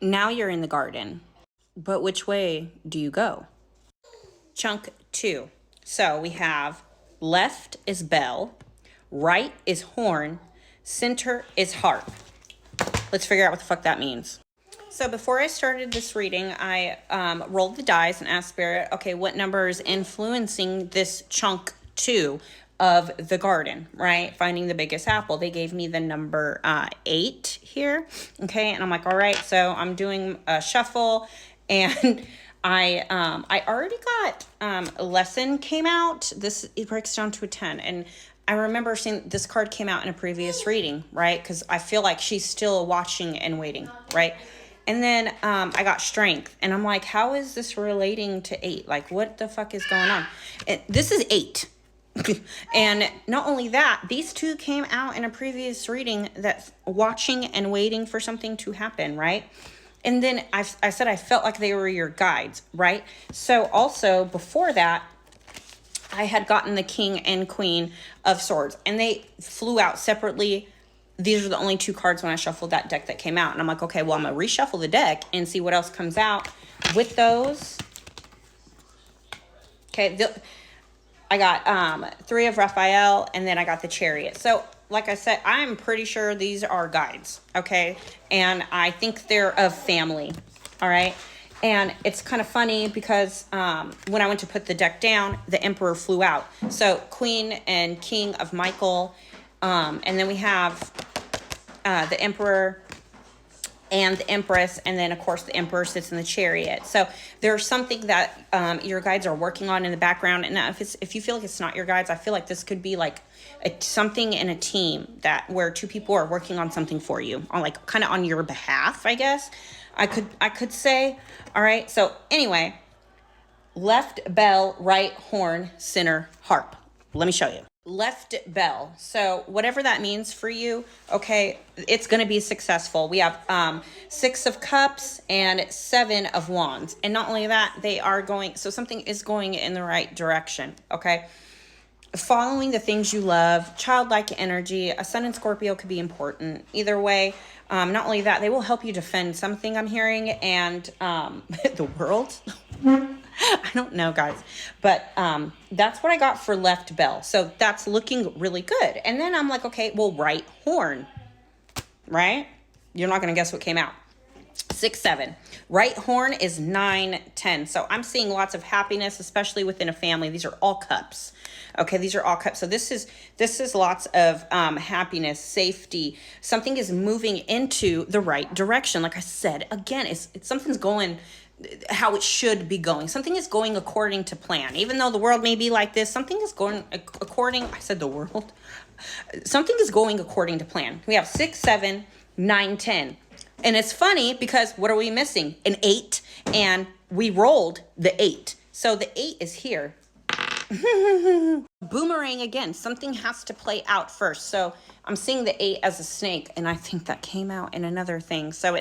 Now you're in the garden, but which way do you go? Chunk 2. So we have left is bell, right is horn, center is harp. Let's figure out what the fuck that means. So before I started this reading, I rolled the dice and asked Spirit, okay, what number is influencing this chunk 2 of the garden, right? Finding the biggest apple. They gave me the number 8 here, okay? And I'm like, all right, so I'm doing a shuffle, and I already got a lesson came out. It breaks down to a 10, and I remember seeing this card came out in a previous reading, right? Because I feel like she's still watching and waiting, right? And then I got strength, and I'm like, how is this relating to 8? Like, what the fuck is going on? This is 8. And not only that, these two came out in a previous reading that's watching and waiting for something to happen, right? And then I said I felt like they were your guides, right? So also before that, I had gotten the King and Queen of Swords, and they flew out separately. These are the only 2 cards when I shuffled that deck that came out. And I'm like, okay, well, I'm going to reshuffle the deck and see what else comes out with those. Okay, I got 3 of Raphael, and then I got the Chariot. So, like I said, I'm pretty sure these are guides, okay? And I think they're of family, all right? And it's kind of funny because when I went to put the deck down, the Emperor flew out. So, Queen and King of Michael, and then we have the Emperor and the Empress, and then of course the Emperor sits in the Chariot. So there's something that your guides are working on in the background. And if you feel like it's not your guides, I feel like this could be like something in a team where 2 people are working on something for you, on like kind of on your behalf, I guess I could say. All right, so anyway, left bell, right horn, center harp. Let me show you. Left bell. So whatever that means for you, okay, it's going to be successful. We have 6 of cups and 7 of wands. And not only that, they are going, so something is going in the right direction, okay? Following the things you love, childlike energy, a sun in Scorpio could be important. Either way, not only that, they will help you defend something, I'm hearing, and the world. I don't know, guys, but that's what I got for left bell. So that's looking really good. And then I'm like, okay, well, right horn, right? You're not going to guess what came out. 6, 7. Right horn is 9, 10. So I'm seeing lots of happiness, especially within a family. These are all cups. Okay, these are all cups. So this is lots of happiness, safety. Something is moving into the right direction. Like I said, again, it's something's going how it should be going. Something is going according to plan. Even though the world may be like this, something is going according, I said the world. Something is going according to plan. We have 6, 7, 9, 10. And it's funny because what are we missing? An 8, and we rolled the 8. So the 8 is here. Boomerang again. Something has to play out first. So I'm seeing the 8 as a snake, and I think that came out in another thing. So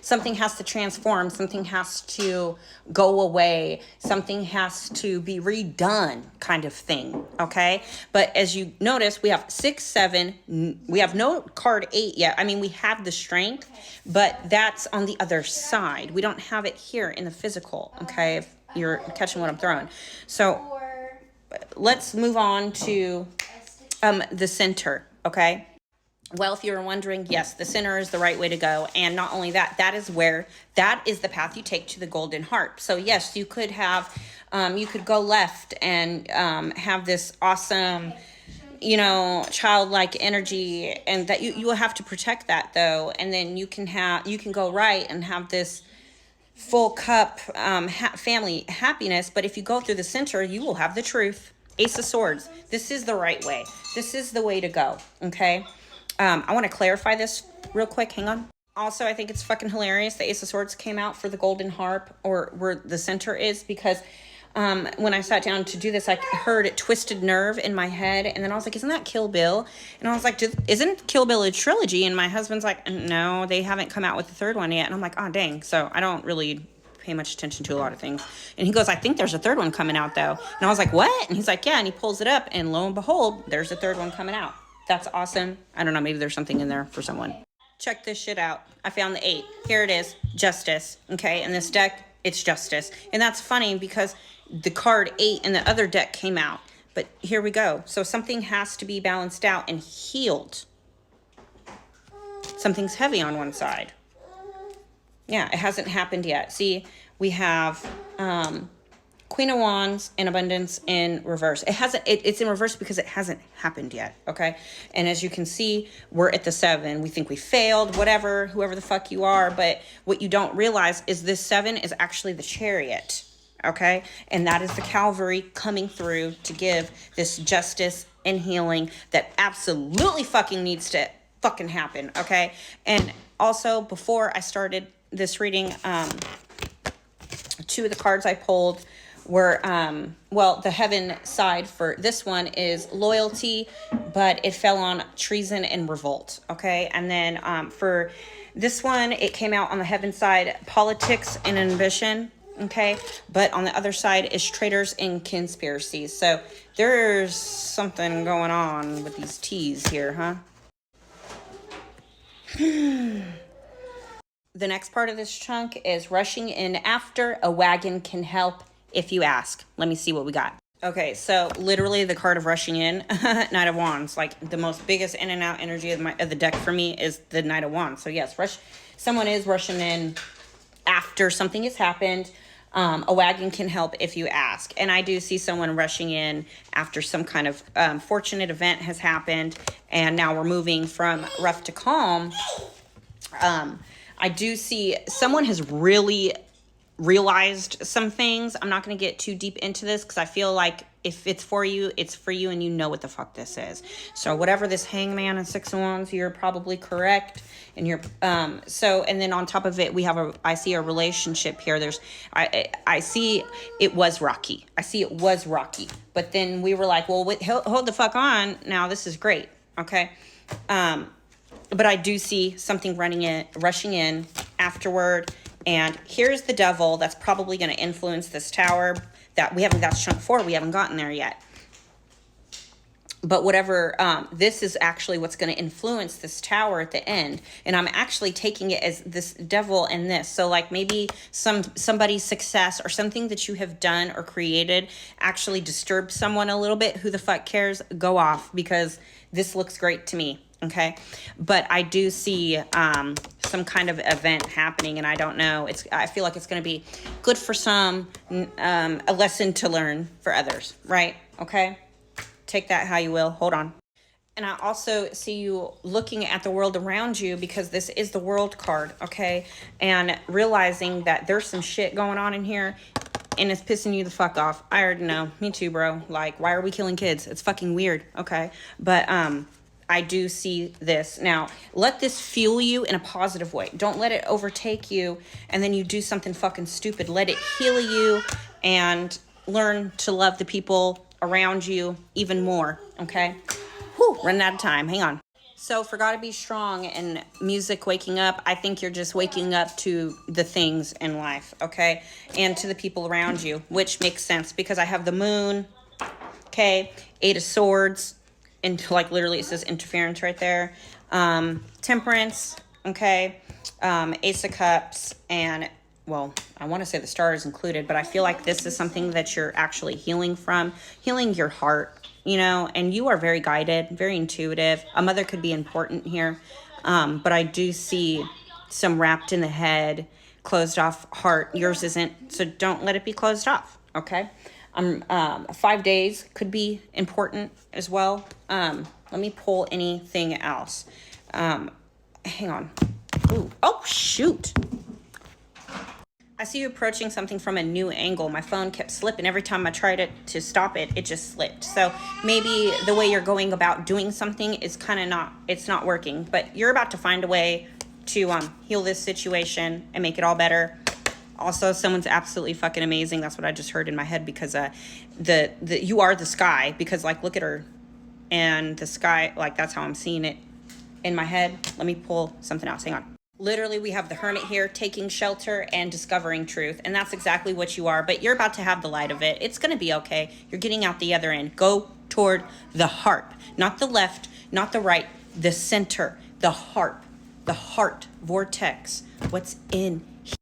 something has to transform. Something has to go away. Something has to be redone, kind of thing. Okay. But as you notice, we have 6, 7. We have no card 8 yet. I mean, we have the strength, but that's on the other side. We don't have it here in the physical. Okay. If you're catching what I'm throwing. So let's move on to the center, okay? Well, if you were wondering, yes, the center is the right way to go. And not only that, that is the path you take to the golden harp. So yes, you could have, you could go left and have this awesome, childlike energy, and that you will have to protect that though. And then you can go right and have this full cup family happiness. But if you go through the center, you will have the truth. Ace of Swords. This is the right way. This is the way to go. Okay. I want to clarify this real quick. Hang on. Also, I think it's fucking hilarious the Ace of Swords came out for the golden harp, or where the center is, because when I sat down to do this, I heard Twisted Nerve in my head, and then I was like, isn't that Kill Bill? And I was like, isn't Kill Bill a trilogy? And my husband's like, no, they haven't come out with the 3rd one yet. And I'm like, oh, dang. So I don't really pay much attention to a lot of things. And he goes, I think there's a 3rd one coming out, though. And I was like, what? And he's like, yeah. And he pulls it up, and lo and behold, there's a 3rd one coming out. That's awesome. I don't know, maybe there's something in there for someone. check this shit out. I found the 8. Here it is, Justice. Okay, in this deck, it's Justice. And that's funny because the card 8 in the other deck came out. But here we go. So something has to be balanced out and healed. Something's heavy on one side. Yeah, it hasn't happened yet. See, we have Queen of Wands and Abundance in reverse. It hasn't. It's in reverse because it hasn't happened yet. Okay, and as you can see, we're at the 7. We think we failed, whatever, whoever the fuck you are. But what you don't realize is this 7 is actually the Chariot. Okay, and that is the Calvary coming through to give this justice and healing that absolutely fucking needs to fucking happen. Okay, and also before I started this reading, 2 of the cards I pulled were, well, the heaven side for this one is loyalty, but it fell on treason and revolt, okay? And then for this one, it came out on the heaven side, politics and ambition, okay? But on the other side is traitors and conspiracies. So there's something going on with these T's here, huh? The next part of this chunk is rushing in after a wagon can help if you ask. Let me see what we got. Okay, so literally the card of rushing in, Knight of Wands, like the most biggest in and out energy of the deck for me is the Knight of Wands. So yes, someone is rushing in after something has happened. A wagon can help if you ask. And I do see someone rushing in after some kind of fortunate event has happened. And now we're moving from rough to calm. I do see someone has really realized some things. I'm not going to get too deep into this because I feel like if it's for you and you know what the fuck this is. So whatever this Hangman and 6 of Wands, you're probably correct. And you're, and then on top of it, I see a relationship here. I see it was rocky. But then we were like, well, hold the fuck on. Now this is great. Okay. But I do see something rushing in afterward. And here's the devil that's probably going to influence this tower that's chunk 4. We haven't gotten there yet. But whatever, this is actually what's going to influence this tower at the end. And I'm actually taking it as this devil and this. So like maybe somebody's success or something that you have done or created actually disturbed someone a little bit. Who the fuck cares? Go off, because this looks great to me. Okay, but I do see some kind of event happening, and I don't know. I feel like it's going to be good for some, a lesson to learn for others, right? Okay, take that how you will. Hold on. And I also see you looking at the world around you, because this is the World card, okay? And realizing that there's some shit going on in here, and it's pissing you the fuck off. I already know. Me too, bro. Like, why are we killing kids? It's fucking weird, okay? But I do see this. Now, let this fuel you in a positive way. Don't let it overtake you and then you do something fucking stupid. Let it heal you and learn to love the people around you even more, okay? Whew, running out of time. Hang on. So for God to be strong and music waking up, I think you're just waking up to the things in life, okay? And to the people around you, which makes sense because I have the moon, okay? 8 of Swords, and like literally it says interference right there. Temperance, okay? Ace of Cups, and well, I want to say the Star is included, but I feel like this is something that you're actually healing from, healing your heart, you know, and you are very guided, very intuitive. A mother could be important here, but I do see some wrapped in the head, closed off heart. Yours isn't, so don't let it be closed off, okay? 5 days could be important as well. Let me pull anything else. Hang on. Ooh. Oh, shoot. I see you approaching something from a new angle. My phone kept slipping. Every time I tried to stop it, it just slipped. So maybe the way you're going about doing something is kind of it's not working. But you're about to find a way to heal this situation and make it all better. Also, someone's absolutely fucking amazing. That's what I just heard in my head, because you are the sky, because like look at her and the sky, like that's how I'm seeing it in my head. Let me pull something else. Hang on. Literally, we have the Hermit here, taking shelter and discovering truth, and that's exactly what you are. But you're about to have the light of it. It's going to be okay. You're getting out the other end. Go toward the heart, not the left, not the right, the center, the heart. the heart vortex, what's in